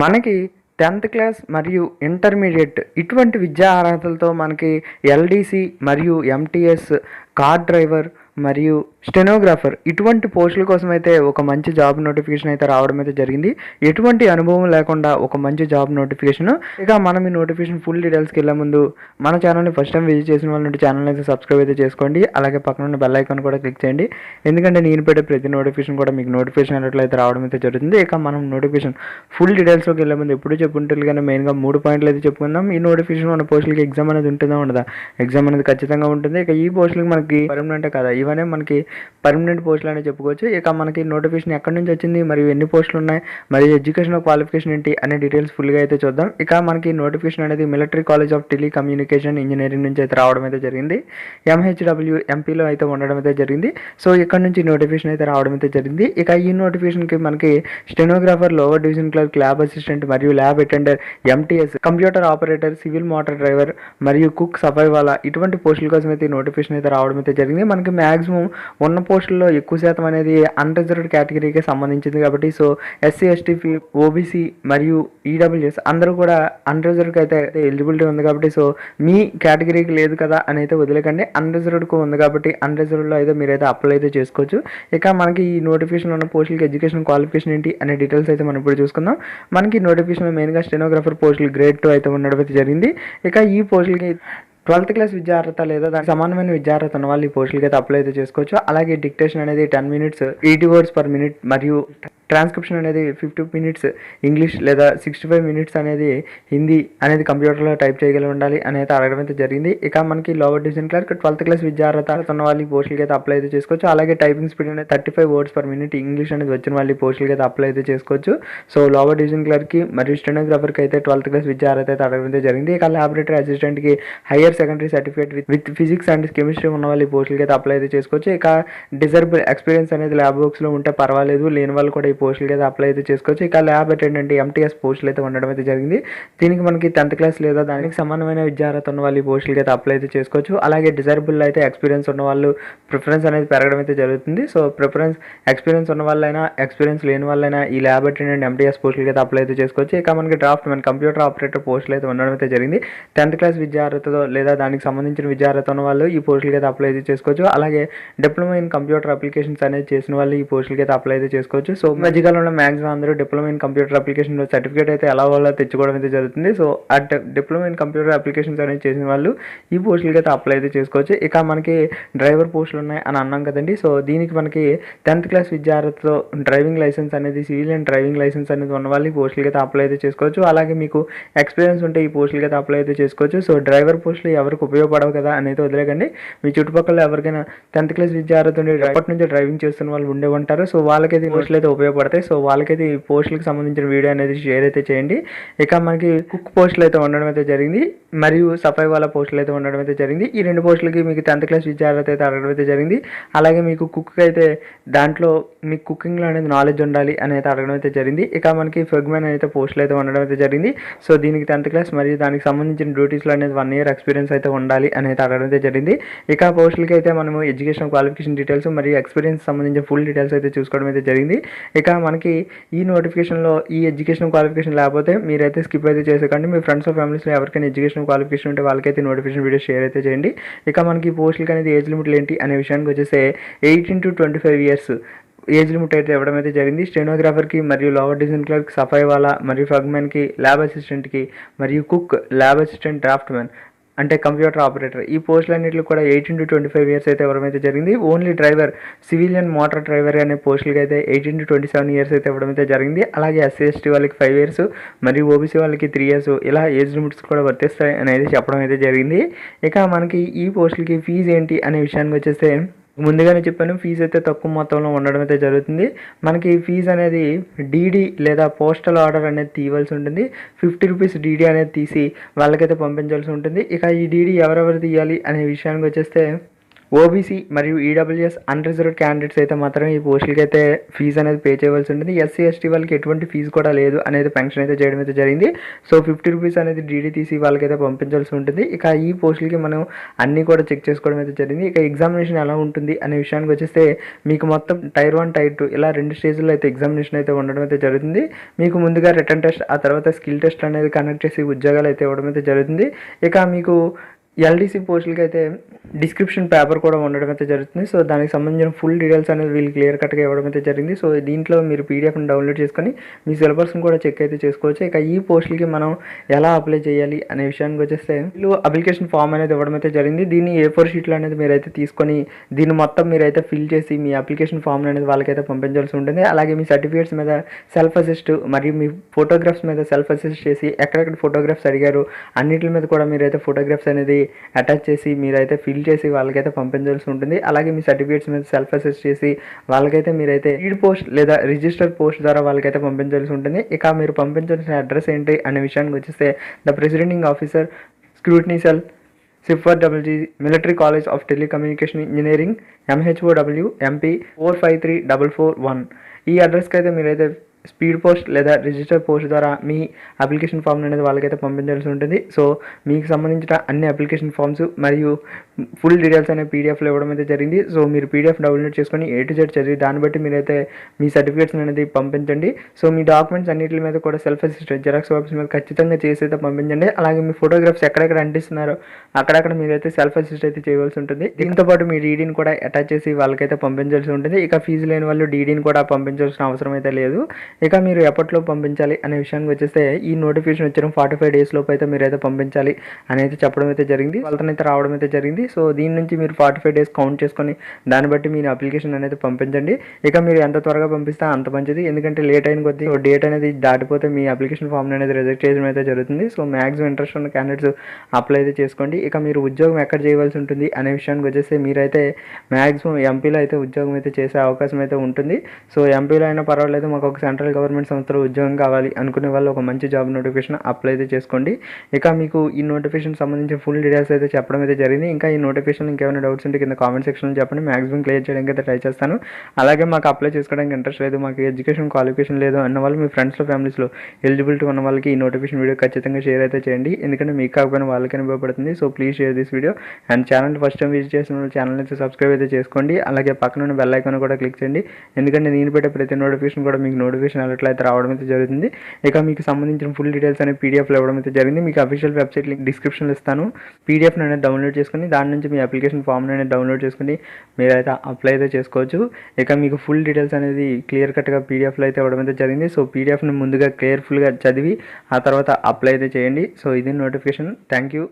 మనకి 10th class మరియు intermediate ఇటువంటి విద్యా అర్హతలతో మనకి ఎల్డీసీ మరియు ఎంటీఎస్, కార్ డ్రైవర్ మరియు స్టెనోగ్రాఫర్ ఇటువంటి పోస్టుల కోసం అయితే ఒక మంచి జాబ్ నోటిఫికేషన్ అయితే రావడం అయితే జరిగింది. ఎటువంటి అనుభవం లేకుండా ఒక మంచి జాబ్ నోటిఫికేషన్. ఇక మనం ఈ నోటిఫికేషన్ ఫుల్ డీటెయిల్స్కి వెళ్ళే ముందు మన ఛానల్ని ఫస్ట్ టైం విజిట్ చేసిన వాళ్ళ నుండి ఛానల్ అయితే సబ్స్క్రైబ్ అయితే చేసుకోండి. అలాగే పక్కన ఉన్న బెల్ ఐకాన్ కూడా క్లిక్ చేయండి. ఎందుకంటే నేను పెట్టే ప్రతి నోటిఫికేషన్ కూడా మీకు నోటిఫికేషన్ అయితే రావడం అయితే జరుగుతుంది. ఇక మనం నోటిఫికేషన్ ఫుల్ డీటెయిల్స్లోకి వెళ్ళే ముందు ఎప్పుడు చెప్పుకుంటుంది కానీ మెయిన్గా 3 పాయింట్లు అయితే చెప్పుకుందాం. ఈ నోటిఫికేషన్ మన పోస్టులకి ఎగ్జామ్ అనేది ఉంటుందా ఉండదా? ఎగ్జామ్ అనేది ఖచ్చితంగా ఉంటుంది. ఇక ఈ పోస్టులకి మనకి పర్మనెంటే కదా, ఇవన్నీ మనకి పర్మనెంట్ పోస్టులు అని చెప్పుకోవచ్చు. ఇక మనకి నోటిఫికేషన్ ఎక్కడి నుంచి వచ్చింది, మరియు ఎన్ని పోస్టులు ఉన్నాయి, మరియు ఎడ్యుకేషన్ క్వాలిఫికేషన్ ఏంటి అనే డీటెయిల్స్ ఫుల్గా అయితే చూద్దాం. ఇక మనకి నోటిఫికేషన్ అనేది military college of telecommunication engineering నుంచి అయితే రావడం అయితే జరిగింది. MHW ఎంపీలో అయితే ఉండడం అయితే జరిగింది. సో ఇక్కడ నుంచి నోటిఫికేషన్ అయితే రావడం అయితే జరిగింది. ఇక ఈ నోటిఫికేషన్కి మనకి stenographer, lower division clerk, lab assistant మరియు lab attender, MTS, computer operator, civil motor driver మరియు కుక్, సఫాయి వాలా ఇటువంటి పోస్టుల కోసం అయితే నోటిఫికేషన్ అయితే రావడం అయితే జరిగింది. మనకి మ్యాక్సిమం ఉన్న పోస్టుల్లో ఎక్కువ శాతం అనేది అన్రిజర్వ్డ్ కేటగిరీకి సంబంధించింది కాబట్టి సో SC, ST, OBC మరియు EWS అందరూ కూడా అన్రిజర్వ్డ్కి అయితే ఎలిజిబిలిటీ ఉంది కాబట్టి సో మీ కేటగిరీకి లేదు కదా అని అయితే వదిలేకండి. అన్రిజర్వ్డ్కి ఉంది కాబట్టి అన్రిజర్వ్డ్లో అయితే మీరైతే అప్లై అయితే చేసుకోవచ్చు. ఇక మనకి ఈ నోటిఫికేషన్ ఉన్న పోస్టులకి ఎడ్యుకేషన్ క్వాలిఫికేషన్ ఏంటి అనే డీటెయిల్స్ అయితే మనం ఇప్పుడు చూసుకుందాం. మనకి నోటిఫికేషన్ మెయిన్గా స్టెనోగ్రాఫర్ పోస్టులు గ్రేడ్ 2 అయితే ఉండడం అయితే జరిగింది. ఇక ఈ పోస్టులకి 12th క్లాస్ విద్యా అర్హత లేదా దానికి సమానమైన విద్యా అర్హత ఉన్న వాళ్ళు ఈ పోస్టులకి అయితే అప్లై అయితే చేసుకోవచ్చు. అలాగే డిక్టేషన్ అనేది 10 minutes 80 words per minute మరియు ట్రాన్స్క్రిప్షన్ అనేది 50 minutes ఇంగ్లీష్ లేదా 65 minutes అనేది హిందీ అనేది కంప్యూటర్లో టైప్ చేయగలిగి ఉండాలి అని అయితే అడగడం అయితే జరిగింది. ఇక మనకి lower division clerk 12th class విద్యా అర్హత ఉన్న వాళ్ళు ఈ పోస్టులకి అయితే అప్లై అయితే చేసుకోవచ్చు. అలాగే టైపింగ్ స్పీడ్ అనేది 35 words per minute ఇంగ్లీష్ అనేది వచ్చిన వాళ్ళు ఈ పోస్టులకి అయితే అప్లై అయితే చేసుకోవచ్చు. సో లోవర్ డివిజన్ క్లర్క్కి మరియు స్టెనోగ్రాఫర్కి అయితే 12th క్లాస్ విద్యా అర్హత అయితే అడగడం అయితే జరిగింది. ఇక ల్యాబొరేటరీ అసిస్టెంట్కి higher secondary certificate with physics and chemistry ఉన్న వాళ్ళు ఈ పోస్టులకి అయితే అప్లై అయితే చేసుకోవచ్చు. ఇక డిజర్బుల్ ఎక్స్పీరియన్స్ అనేది ల్యాబ్ వర్క్స్లో ఉంటే పర్వాలేదు, లేని వాళ్ళు కూడా ఈ పోస్టులకి అయితే అప్లై అయితే చేసుకోవచ్చు. ఇక ల్యాబ్ అటెండెంట్ MTS పోస్టులు అయితే ఉండడం అయితే జరిగింది. దీనికి మనకి 10th క్లాస్ లేదా దానికి సమానమైన విద్యా అర్హత ఉన్న వాళ్ళు ఈ పోస్టులకి అయితే అప్లై అయితే చేసుకోవచ్చు. అలాగే డిజర్బుల్ అయితే ఎక్స్పీరియన్స్ ఉన్న వాళ్ళు ప్రిఫరెన్స్ అనేది పెరగడం అయితే జరుగుతుంది. సో ప్రిఫరెన్స్ ఎక్స్పీరియన్స్ ఉన్న వాళ్ళైనా ఎక్స్పీరియన్స్ లేని వాళ్ళైనా ఈ ల్యాబ్ అటెండెంట్ MTS పోస్టులకి అయితే అప్లై అయితే చేసుకోవచ్చు. ఇక మనకి డ్రాఫ్ట్ మన కంప్యూటర్ ఆపరేటర్ పోస్టులు అయితే ఉండడం అయితే జరిగింది. 10th క్లాస్ విద్యా అర్హతతో లేదా దానికి సంబంధించిన విద్యా అర్హత ఉన్న వాళ్ళు ఈ పోస్టులకి అయితే అప్లై అయితే చేసుకోవచ్చు. అలాగే డిప్లొమా ఇన్ కంప్యూటర్ అప్లికేషన్స్ అనేది చేసిన వాళ్ళు ఈ పోస్టులకి అయితే అప్లై అయితే చేసుకోవచ్చు. సో మధ్యకాలంలో మ్యాక్సిమం అందరూ diploma in computer application certificate అయితే ఎలా వాళ్ళ తెచ్చుకోవడం అయితే జరుగుతుంది. సో ఆ డిప్లొమా ఇన్ కంప్యూటర్ అప్లికేషన్స్ అనేది చేసిన వాళ్ళు ఈ పోస్టులకి అయితే అప్లై అయితే చేసుకోవచ్చు. ఇక మనకి డ్రైవర్ పోస్టులు ఉన్నాయి అని అన్నాం కదండి. సో దీనికి మనకి 10th క్లాస్ విద్యా అర్హతతో డ్రైవింగ్ లైసెన్స్ అనేది సివిల్ అండ్ డ్రైవింగ్ లైసెన్స్ అనేది ఉన్న వాళ్ళు ఈ పోస్టులకి అయితే అప్లై అయితే చేసుకోవచ్చు. అలాగే మీకు ఎక్స్పీరియన్స్ ఉంటే ఈ పోస్టులకి అయితే అప్లై అయితే చేసుకోవచ్చు. సో డ్రైవర్ పోస్టులు ఎవరికి ఉపయోగపడవు కదా అని అయితే వదిలేకండి. మీ చుట్టుపక్కల ఎవరికైనా 10th క్లాస్ విద్యా అర్హత ఉండి ఎప్పటి నుంచి డ్రైవింగ్ చేస్తున్న వాళ్ళు ఉండే ఉంటారు. సో వాళ్ళకైతే ఈ పోస్టులు అయితే ఉపయోగపడతాయి. సో వాళ్ళకైతే ఈ పోస్టులకు సంబంధించిన వీడియో అనేది షేర్ అయితే చేయండి. ఇక మనకి కుక్ పోస్టులు అయితే ఉండడం అయితే జరిగింది మరియు సఫాయి వాళ్ళ పోస్టులు అయితే ఉండడం అయితే జరిగింది. ఈ 2 పోస్టులకి మీకు 10th క్లాస్ విద్యా అర్హత అయితే అడగడం అయితే జరిగింది. అలాగే మీకు కుక్ అయితే దాంట్లో మీకు కుకింగ్లో అనేది నాలెడ్జ్ ఉండాలి అని అయితే అడగడం అయితే జరిగింది. ఇక మనకి ఫెగ్మెన్ అయితే పోస్టులు అయితే ఉండడం అయితే జరిగింది. సో దీనికి 10th క్లాస్ మరియు దానికి సంబంధించిన డ్యూటీస్లో అనేది 1 year ఎక్స్పీరియన్స్ అయితే ఉండాలి అని అయితే అడగడం అయితే జరిగింది. ఇక పోస్టులకి అయితే మనము ఎడ్యుకేషన్ క్వాలిఫికేషన్ డీటెయిల్స్ మరియు ఎక్స్పీరియన్స్ సంబంధించిన ఫుల్ డీటెయిల్స్ అయితే చూసుకోవడం అయితే జరిగింది. ఇక మనకి ఈ నోటిఫికేషన్లో ఈ ఎడ్యుకేషన్ క్వాలిఫికేషన్ లేకపోతే మీరైతే స్కిప్ అయితే చేసేకండి. మీ ఫ్రెండ్స్ ఫ్యామిలీస్లో ఎవరికైనా ఎడ్యుకేషన్ క్వాలిఫికేషన్ ఉంటే వాళ్ళకైతే నోటిఫికేషన్ వీడియో షేర్ అయితే చేయండి. ఇక మనకి పోస్టులకి అనేది ఏజ్ లిమిట్లు ఏంటి అనే విషయానికి వచ్చేస్తే 18 to 25 years ఏజ్ లిమిట్ అయితే ఇవ్వడం అయితే జరిగింది. స్టెనోగ్రాఫర్కి మరియు లోవర్ డివిజన్ క్లర్క్, సఫాయి వాలా మరియు ఫగ్మెన్కి, ల్యాబ్ అసిస్టెంట్కి మరియు కుక్, ల్యాబ్ అసిస్టెంట్, డ్రాఫ్ట్మెన్ అంటే కంప్యూటర్ ఆపరేటర్ ఈ పోస్టులన్నింటిలో కూడా 18 to 25 years అయితే ఇవ్వడం అయితే జరిగింది. Only driver, civilian motor driver అనే పోస్టులకి అయితే 18 to 27 years అయితే ఇవ్వడం అయితే జరిగింది. అలాగే SC, ST వాళ్ళకి 5 years మరియు OBC వాళ్ళకి 3 years ఇలా ఏజ్ లిమిట్స్ కూడా వర్తిస్తాయి అనేది చెప్పడం అయితే జరిగింది. ఇక మనకి ఈ పోస్టులకి ఫీజు ఏంటి అనే విషయానికి వచ్చేస్తే ముందుగానే చెప్పాను, ఫీజు అయితే తక్కువ మొత్తంలో ఉండడం అయితే జరుగుతుంది. మనకి ఫీజు అనేది DD లేదా పోస్టల్ ఆర్డర్ అనేది తీయవలసి ఉంటుంది. 50 rupees DD అనేది తీసి వాళ్ళకైతే పంపించాల్సి ఉంటుంది. ఇక ఈ DD ఎవరెవరు తీయాలి అనే విషయానికి వచ్చేస్తే ఓబీసీ మరియు ఈడబ్ల్యూఎస్ అన్రిజర్వ్డ్ క్యాండిడేట్స్ అయితే మాత్రం ఈ పోస్టులకి అయితే ఫీజు అనేది పే చేయవలసి ఉంటుంది. ఎస్సీ ఎస్టీ వాళ్ళకి ఎటువంటి ఫీజు కూడా లేదు అనేది పెన్షన్ అయితే చేయడం అయితే జరిగింది. సో 50 రూపీస్ అనేది డీడీ తీసి వాళ్ళకైతే పంపించాల్సి ఉంటుంది. ఇక ఈ పోస్టులకి మనం అన్నీ కూడా చెక్ చేసుకోవడం అయితే జరిగింది. ఇక ఎగ్జామినేషన్ ఎలా ఉంటుంది అనే విషయానికి వచ్చేస్తే మీకు మొత్తం టైర్ 1 టైర్ 2 ఇలా 2 స్టేజ్లో అయితే ఎగ్జామినేషన్ అయితే ఉండడం అయితే జరుగుతుంది. మీకు ముందుగా రిటర్న్ టెస్ట్, ఆ తర్వాత స్కిల్ టెస్ట్ అనేది కండక్ట్ చేసి ఉద్యోగాలు అయితే ఇవ్వడం అయితే జరుగుతుంది. ఇక మీకు ఎల్డీసీ పోస్టులకి అయితే డిస్క్రిప్షన్ పేపర్ కూడా ఉండడం అయితే జరుగుతుంది. సో దానికి సంబంధించిన ఫుల్ డీటెయిల్స్ అనేది వీళ్ళు క్లియర్ కట్గా ఇవ్వడం అయితే జరిగింది. సో దీంట్లో మీరు పీడిఎఫ్ని డౌన్లోడ్ చేసుకొని మీ సిలబస్ని కూడా చెక్ అయితే చేసుకోవచ్చు. ఇక ఈ పోస్టులకి మనం ఎలా అప్లై చేయాలి అనే విషయానికి వచ్చేస్తే వీళ్ళు అప్లికేషన్ ఫామ్ అనేది ఇవ్వడం అయితే జరిగింది. దీన్ని A4 షీట్లో అనేది మీరైతే తీసుకొని దీన్ని మొత్తం మీరైతే ఫిల్ చేసి మీ అప్లికేషన్ ఫామ్ అనేది వాళ్ళకైతే పంపించాల్సి ఉంటుంది. అలాగే మీ సర్టిఫికేట్స్ మీద సెల్ఫ్ అసిస్ట్ మరియు మీ ఫోటోగ్రాఫ్స్ మీద సెల్ఫ్ అసిస్ట్ చేసి ఎక్కడెక్కడ ఫోటోగ్రాఫ్స్ అడిగారు అన్నిటి మీద కూడా మీరైతే ఫోటోగ్రాఫ్స్ అనేది అటాచ్ చేసి మీరైతే ఫిల్ చేసి వాళ్ళకైతే పంపించాల్సి ఉంటుంది. అలాగే మీ సర్టిఫికేట్స్ మీద సెల్ఫ్ అసెస్ చేసి వాళ్ళకైతే మీరైతే లీడ్ పోస్ట్ లేదా రిజిస్టర్ పోస్ట్ ద్వారా వాళ్ళకైతే పంపించాల్సి ఉంటుంది. ఇక మీరు పంపించాల్సిన అడ్రస్ ఏంటి అనే విషయానికి వచ్చేస్తే the ప్రెసిడెంటింగ్ officer, scrutiny cell, SIFRWG, military college of telecommunication engineering, MHOW, MP 453441 ఈ అడ్రస్కి అయితే మీరైతే స్పీడ్ పోస్ట్ లేదా రిజిస్టర్ పోస్ట్ ద్వారా మీ అప్లికేషన్ ఫామ్ అనేది వాళ్ళకైతే పంపించాల్సి ఉంటుంది. సో మీకు సంబంధించిన అన్ని అప్లికేషన్ ఫామ్స్ మరియు ఫుల్ డీటెయిల్స్ అనే పీడిఎఫ్లో ఇవ్వడం అయితే జరిగింది. సో మీరు పీడిఎఫ్ డౌన్లోడ్ చేసుకొని A to Z చదివి దాన్ని బట్టి మీరైతే మీ సర్టిఫికేట్స్ అనేది పంపించండి. సో మీ డాక్యుమెంట్స్ అన్నింటి మీద కూడా సెల్ఫ్ అసిస్టెంట్ జిరాక్స్ కాపీస్ మీద ఖచ్చితంగా చేసి అయితే పంపించండి. అలాగే మీ ఫోటోగ్రాఫ్స్ ఎక్కడెక్కడ అంటిస్తున్నారో అక్కడక్కడ మీరైతే సెల్ఫ్ అసిస్ట్ అయితే చేయవలసి ఉంటుంది. దీంతో పాటు మీ డీడీని కూడా అటాచ్ చేసి వాళ్ళకైతే పంపించాల్సి ఉంటుంది. ఇక ఫీజు లేని వాళ్ళు డీడీని కూడా పంపించాల్సిన అవసరం అయితే లేదు. ఇక మీరు ఎప్పట్లో పంపించాలి అనే విషయానికి వచ్చేస్తే ఈ నోటిఫికేషన్ వచ్చిన 45 days లోపు అయితే మీరైతే పంపించాలి అనేది చెప్పడం అయితే జరిగింది. వాళ్ళతోనైతే రావడం అయితే జరిగింది. సో దీని నుంచి మీరు 45 days కౌంట్ చేసుకొని దాన్ని బట్టి మీరు అప్లికేషన్ అనేది పంపించండి. ఇక మీరు ఎంత త్వరగా పంపిస్తే అంత మంచిది. ఎందుకంటే లేట్ అయిన కొద్దీ డేట్ అనేది దాటిపోతే మీ అప్లికేషన్ ఫామ్ అనేది రిజెక్ట్ చేయడం అయితే జరుగుతుంది. సో మ్యాక్సిమం ఇంట్రెస్ట్ ఉన్న క్యాండిడేట్స్ అప్లై అయితే చేసుకోండి. ఇక మీరు ఉద్యోగం ఎక్కడ చేయవలసి ఉంటుంది అనే విషయానికి వచ్చేస్తే మీరైతే మ్యాక్సిమం ఎంపీలో అయితే ఉద్యోగం అయితే చేసే అవకాశం అయితే ఉంటుంది. సో ఎంపీలో అయినా పర్వాలేదు, మాకు ఒక సెంట్రల్ గవర్నమెంట్ సంస్థలో ఉద్యోగం కావాలి అనుకునే వాళ్ళు ఒక మంచి జాబ్ నోటిఫికేషన్ అప్లై అయితే చేసుకోండి. ఇక మీకు ఈ నోటిఫికేషన్ సంబంధించి ఫుల్ డీటెయిల్స్ అయితే చెప్పడం అయితే జరిగింది. ఇంకా ఈ నోటిఫికేషన్ ఇంకేమైనా డౌట్స్ ఉంటే కింద కామెంట్ సెక్షన్లో చెప్పండి. మ్యాక్సిమం క్లియర్ చేయడానికి అయితే ట్రై చేస్తాను. అలాగే మాకు అప్లై చేసుకోవడానికి ఇంట్రెస్ట్ లేదు, మాకు ఎడ్యుకేషన్ క్వాలిఫికేషన్ లేదు అన్న వాళ్ళు మీ ఫ్రెండ్స్లో ఫ్యామిలీస్లో ఎలిజిబిలిటీ ఉన్న వాళ్ళకి ఈ నోటిఫికేషన్ వీడియో ఖచ్చితంగా షేర్ అయితే చేయండి. ఎందుకంటే మీకు కాకపోయినా వాళ్ళకైనా ఉపయోగపడుతుంది. So please share this video and channel first time visit చేసిన వాళ్ళు ఛానల్ అయితే సబ్స్క్రైబ్ అయితే చేసుకోండి. అలాగే పక్కన ఉన్న బెల్ ఐకాన్ కూడా క్లిక్ చేయండి. ఎందుకంటే నేను పెట్టే ప్రతి నోటిఫికేషన్ కూడా మీకు నోటిఫికేషన్ అలర్ట్ అయితే రావడం అయితే జరుగుతుంది. ఇక మీకు సంబంధించిన ఫుల్ డీటెయిల్స్ అనే పీడిఎఫ్లో ఇవ్వడం అయితే జరిగింది. మీకు అఫీషియల్ వెబ్సైట్ లింక్ డిస్క్రిప్షన్లో ఇస్తాను. పీడిఎఫ్ అనేది డౌన్లోడ్ చేసుకుని దాని నుంచి మీ అప్లికేషన్ ఫామ్ అనేది డౌన్లోడ్ చేసుకుని మీరైతే అప్లై అయితే చేసుకోవచ్చు. ఇక మీకు ఫుల్ డీటెయిల్స్ అనేది క్లియర్ కట్గా పీడిఎఫ్లో అయితే ఇవ్వడం అయితే జరిగింది. సో పీడిఎఫ్ని ముందుగా కేర్ఫుల్గా చదివి ఆ తర్వాత అప్లై అయితే చేయండి. సో ఇది నోటిఫికేషన్. Thank you.